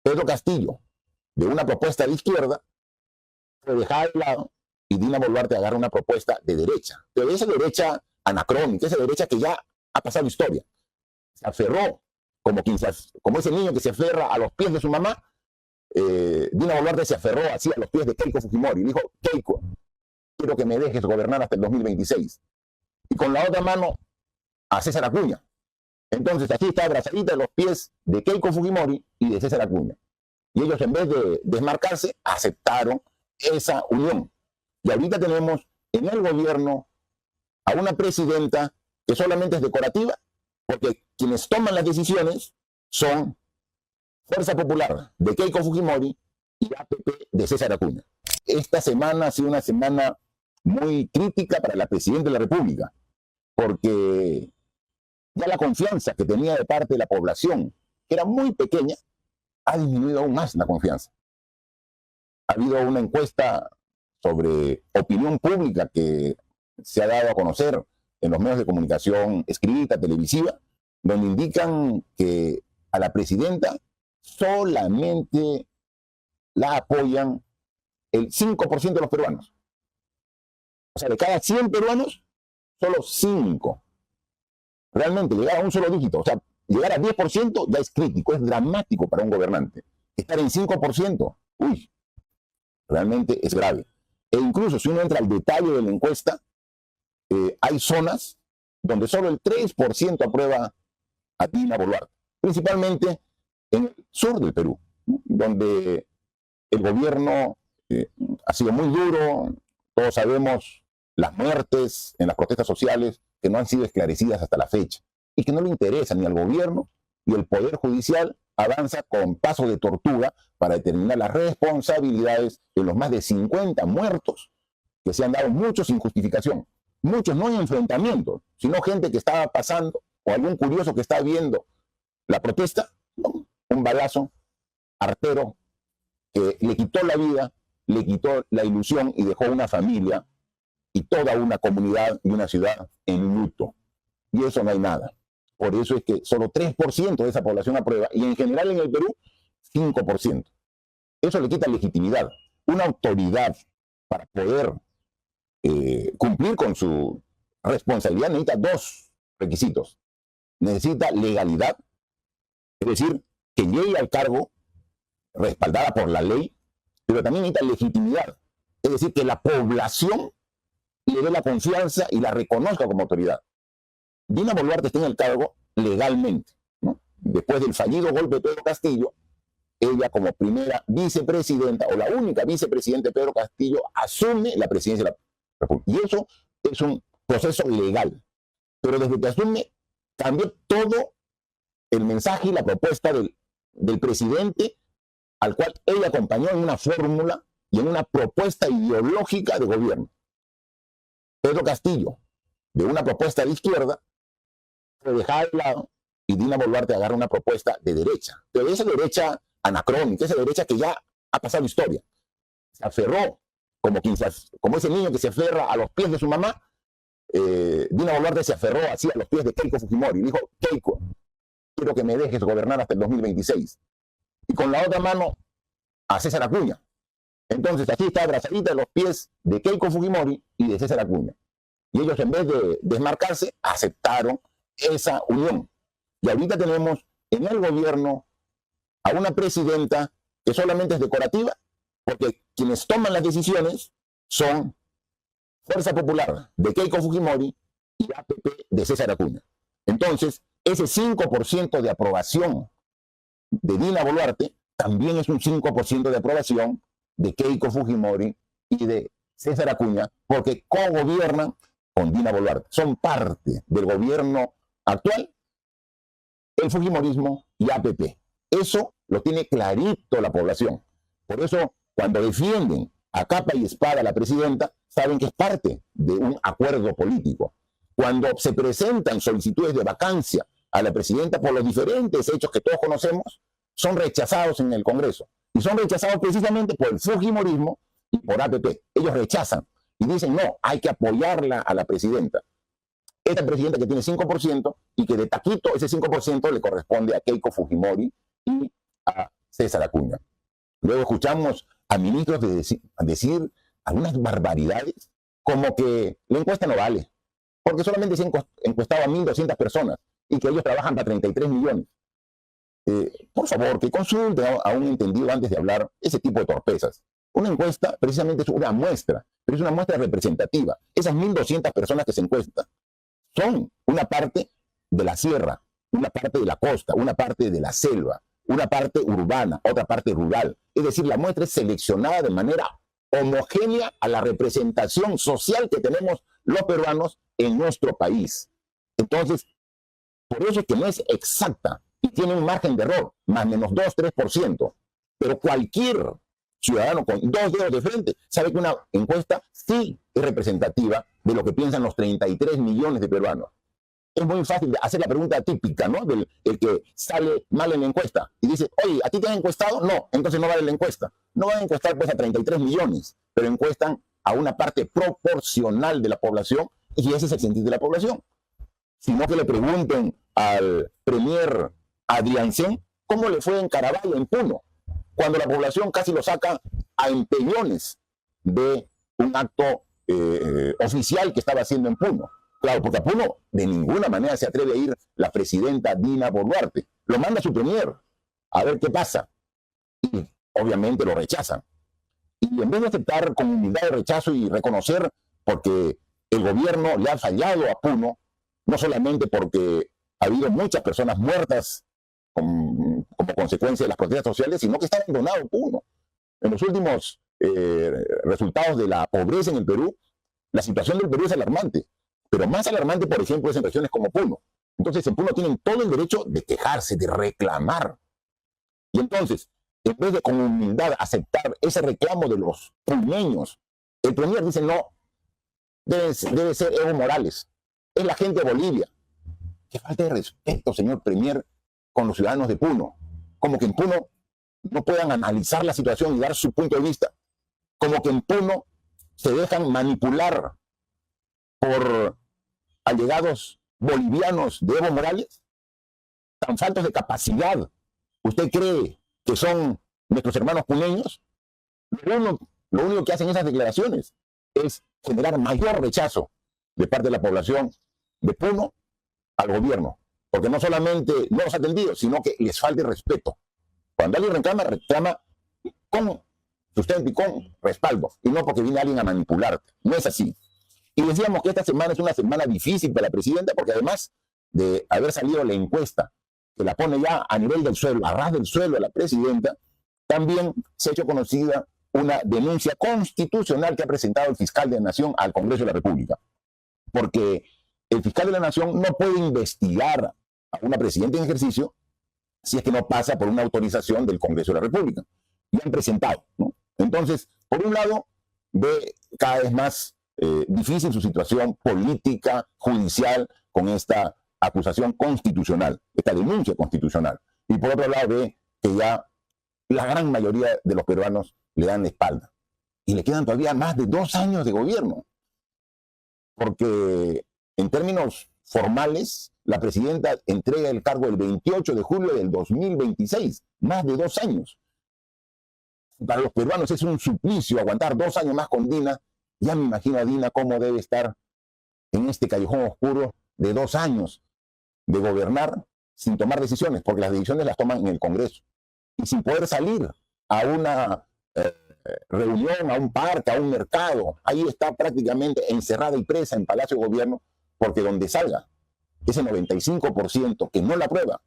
Pedro Castillo, de una propuesta de izquierda, fue dejada de lado y Dina Boluarte agarra una propuesta de derecha. Pero esa derecha anacrónica, esa derecha que ya ha pasado historia. Se aferró como ese niño que se aferra a los pies de su mamá. Dina Boluarte se aferró así a los pies de Keiko Fujimori y dijo: Keiko, quiero que me dejes gobernar hasta el 2026. Y con la otra mano a César Acuña. Entonces aquí está abrazadita de los pies de Keiko Fujimori y de César Acuña. Y ellos, en vez de desmarcarse, aceptaron esa unión. Y ahorita tenemos en el gobierno a una presidenta que solamente es decorativa, porque quienes toman las decisiones son Fuerza Popular de Keiko Fujimori y APP de César Acuña. Esta semana ha sido una semana muy crítica para la presidenta de la República, porque ya la confianza que tenía de parte de la población, que era muy pequeña, ha disminuido aún más la confianza. Ha habido una encuesta sobre opinión pública que se ha dado a conocer en los medios de comunicación escrita, televisiva, donde indican que a la presidenta solamente la apoyan el 5% de los peruanos. O sea, de cada 100 peruanos, solo 5. Realmente, llegar a un solo dígito, o sea, llegar a 10% ya es crítico, es dramático para un gobernante. Estar en 5%, uy, realmente es grave. E incluso si uno entra al detalle de la encuesta, hay zonas donde solo el 3% aprueba a Dina Boluarte, principalmente en el sur del Perú, ¿no? Donde el gobierno ha sido muy duro. Todos sabemos las muertes en las protestas sociales que no han sido esclarecidas hasta la fecha y que no le interesan ni al gobierno, y el Poder Judicial avanza con paso de tortuga para determinar las responsabilidades de los más de 50 muertos que se han dado, muchos sin justificación, muchos no en enfrentamientos, sino gente que estaba pasando o algún curioso que estaba viendo la protesta, ¿no? Un balazo artero que le quitó la vida, le quitó la ilusión y dejó una familia y toda una comunidad y una ciudad en luto. Y eso no hay nada. Por eso es que solo 3% de esa población aprueba, y en general en el Perú, 5%. Eso le quita legitimidad. Una autoridad, para poder cumplir con su responsabilidad, necesita 2 requisitos. Necesita legalidad, es decir, que llegue al cargo respaldada por la ley, pero también necesita legitimidad, es decir, que la población le dé la confianza y la reconozca como autoridad. Dina Boluarte está en el cargo legalmente, ¿no? Después del fallido golpe de Pedro Castillo, ella como primera vicepresidenta o la única vicepresidenta de Pedro Castillo asume la presidencia de la República. Y eso es un proceso legal. Pero desde que asume, cambió todo el mensaje y la propuesta del presidente, al cual ella acompañó en una fórmula y en una propuesta ideológica de gobierno. Pedro Castillo, de una propuesta de izquierda, fue dejada de lado y Dina Boluarte agarra una propuesta de derecha. Pero esa derecha anacrónica, esa derecha que ya ha pasado historia. Se aferró como ese niño que se aferra a los pies de su mamá. Dina Boluarte se aferró así a los pies de Keiko Fujimori y dijo: Keiko, quiero que me dejes gobernar hasta el 2026. Y con la otra mano a César Acuña. Entonces aquí está abrazadita de los pies de Keiko Fujimori y de César Acuña. Y ellos, en vez de desmarcarse, aceptaron esa unión. Y ahorita tenemos en el gobierno a una presidenta que solamente es decorativa, porque quienes toman las decisiones son Fuerza Popular de Keiko Fujimori y APP de César Acuña. Entonces, ese 5% de aprobación de Dina Boluarte también es un 5% de aprobación de Keiko Fujimori y de César Acuña, porque cogobiernan con Dina Boluarte. Son parte del gobierno actual, el fujimorismo y APP. Eso lo tiene clarito la población. Por eso, cuando defienden a capa y espada a la presidenta, saben que es parte de un acuerdo político. Cuando se presentan solicitudes de vacancia a la presidenta por los diferentes hechos que todos conocemos, son rechazados en el Congreso. Y son rechazados precisamente por el fujimorismo y por APP. Ellos rechazan y dicen: no, hay que apoyarla a la presidenta. Esta presidenta que tiene 5% y que de taquito ese 5% le corresponde a Keiko Fujimori y a César Acuña. Luego escuchamos a ministros decir algunas barbaridades, como que la encuesta no vale, porque solamente se han encuestado a 1.200 personas y que ellos trabajan para 33 millones. Por favor, que consulten a un entendido antes de hablar ese tipo de torpezas. Una encuesta precisamente es una muestra, pero es una muestra representativa. Esas 1.200 personas que se encuestan son una parte de la sierra, una parte de la costa, una parte de la selva, una parte urbana, otra parte rural. Es decir, la muestra es seleccionada de manera homogénea a la representación social que tenemos los peruanos en nuestro país. Entonces, por eso es que no es exacta y tiene un margen de error, más o menos 2-3%. Pero cualquier ciudadano con 2 dedos de frente sabe que una encuesta sí es representativa de lo que piensan los 33 millones de peruanos. Es muy fácil de hacer la pregunta típica, ¿no? Del que sale mal en la encuesta y dice, oye, ¿a ti te han encuestado? No, entonces no vale la encuesta. No van a encuestar pues a 33 millones, pero encuestan a una parte proporcional de la población y ese es el sentir de la población. Sino que le pregunten al premier Adriancén cómo le fue en Caraballo, en Puno, cuando la población casi lo saca a empellones de un acto oficial que estaba haciendo en Puno. Claro, porque a Puno de ninguna manera se atreve a ir la presidenta Dina Boluarte. Lo manda su premier a ver qué pasa. Y obviamente lo rechazan. Y en vez de aceptar con humildad el rechazo y reconocer porque el gobierno le ha fallado a Puno, no solamente porque ha habido muchas personas muertas como consecuencia de las protestas sociales, sino que está abandonado Puno. En los últimos resultados de la pobreza en el Perú, la situación del Perú es alarmante. Pero más alarmante, por ejemplo, es en regiones como Puno. Entonces, en Puno tienen todo el derecho de quejarse, de reclamar. Y entonces, en vez de con humildad aceptar ese reclamo de los puneños, el premier dice, no, debe ser Evo Morales. Es la gente de Bolivia. Qué falta de respeto, señor premier, con los ciudadanos de Puno. Como que en Puno no puedan analizar la situación y dar su punto de vista. Como que en Puno se dejan manipular por allegados bolivianos de Evo Morales, tan faltos de capacidad. ¿Usted cree que son nuestros hermanos puneños? Lo único que hacen esas declaraciones es generar mayor rechazo de parte de la población de Puno al gobierno, porque no solamente no los ha atendido, sino que les falta el respeto. Cuando alguien reclama con sustento y con respaldo, y no porque viene alguien a manipularte. No es así. Y decíamos que esta semana es una semana difícil para la presidenta porque además de haber salido la encuesta que la pone ya a nivel del suelo, a ras del suelo a la presidenta, también se ha hecho conocida una denuncia constitucional que ha presentado el fiscal de la Nación al Congreso de la República. Porque el fiscal de la Nación no puede investigar a una presidenta en ejercicio si es que no pasa por una autorización del Congreso de la República. Y han presentado, ¿no? Entonces, por un lado, ve cada vez más difícil su situación política, judicial, con esta acusación constitucional, esta denuncia constitucional. Y por otro lado ve que ya la gran mayoría de los peruanos le dan la espalda. Y le quedan todavía más de 2 años de gobierno. Porque en términos formales, la presidenta entrega el cargo el 28 de julio del 2026, más de 2 años. Para los peruanos es un suplicio aguantar 2 años más con Dina. Ya me imagino a Dina cómo debe estar en este callejón oscuro de 2 años de gobernar sin tomar decisiones, porque las decisiones las toman en el Congreso. Y sin poder salir a una reunión, a un parque, a un mercado. Ahí está prácticamente encerrada y presa en Palacio de Gobierno, porque donde salga ese 95% que no la aprueba,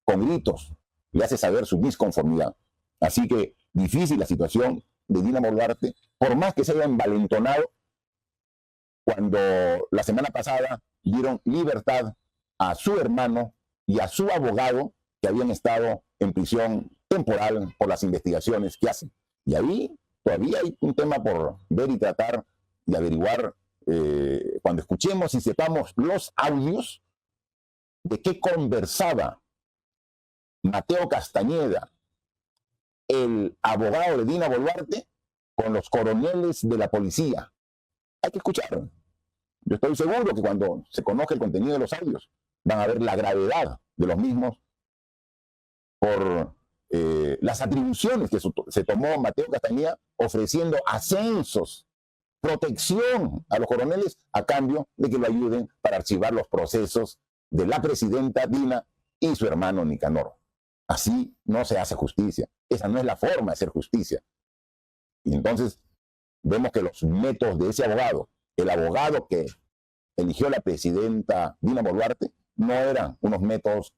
con gritos, le hace saber su disconformidad. Así que difícil la situación de Dina Boluarte, por más que se haya envalentonado cuando la semana pasada dieron libertad a su hermano y a su abogado que habían estado en prisión temporal por las investigaciones que hacen. Y ahí todavía hay un tema por ver y tratar y averiguar cuando escuchemos y sepamos los audios de qué conversaba Mateo Castañeda, el abogado de Dina Boluarte, con los coroneles de la policía. Hay que escuchar. Yo estoy seguro que cuando se conozca el contenido de los audios, van a ver la gravedad de los mismos por las atribuciones que se tomó Mateo Castañeda ofreciendo ascensos, protección a los coroneles a cambio de que lo ayuden para archivar los procesos de la presidenta Dina y su hermano Nicanor. Así no se hace justicia. Esa no es la forma de hacer justicia. Y entonces vemos que los métodos de ese abogado, el abogado que eligió la presidenta Dina Boluarte, no eran unos métodos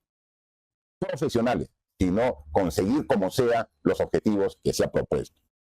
profesionales, sino conseguir como sea los objetivos que se ha propuesto.